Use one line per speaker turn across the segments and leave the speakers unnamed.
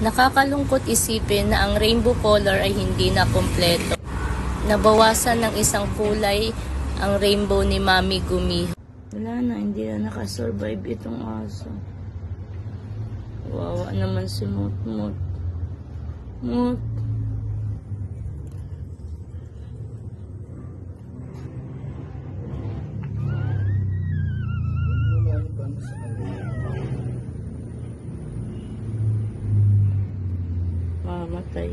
Nakakalungkot isipin na ang rainbow color ay hindi na kumpleto. Nabawasan ng isang kulay ang rainbow ni Mami Gumiho. Wala na, hindi na nakasurvive itong aso. Wawa naman si Mut Mut. Mut. Mamatay.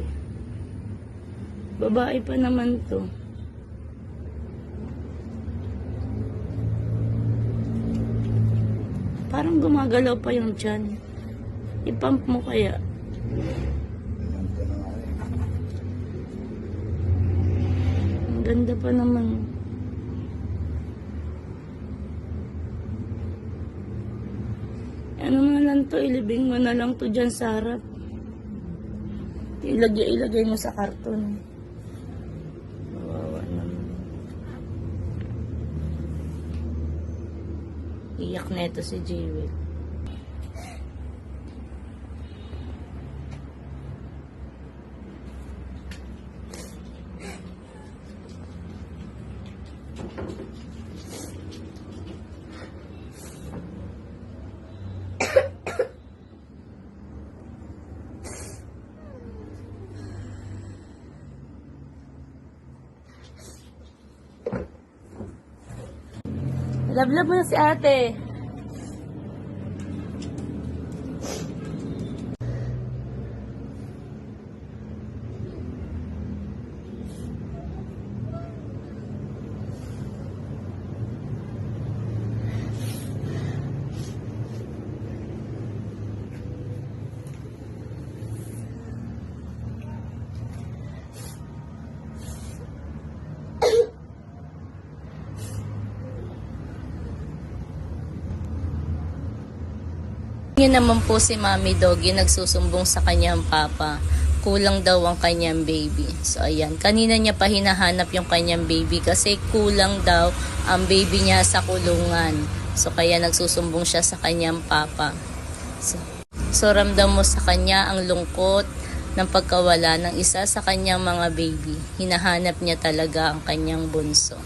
Babae pa naman to. Parang gumagalaw pa yung tiyan. I-pump mo kaya. Ang ganda pa naman. Ano na lang to, ilibing mo na lang to dyan sa harap. Ilagay mo sa karton. Kawawa naman. Iyak na ito si Jewel. Love mo na si ate. Ngayon naman po si Mami Doggy nagsusumbong sa kanyang papa. Kulang daw ang kanyang baby. So ayan, kanina niya pa hinahanap yung kanyang baby kasi kulang daw ang baby niya sa kulungan. So kaya nagsusumbong siya sa kanyang papa. So ramdam mo sa kanya ang lungkot ng pagkawala ng isa sa kanyang mga baby. Hinahanap niya talaga ang kanyang bunso.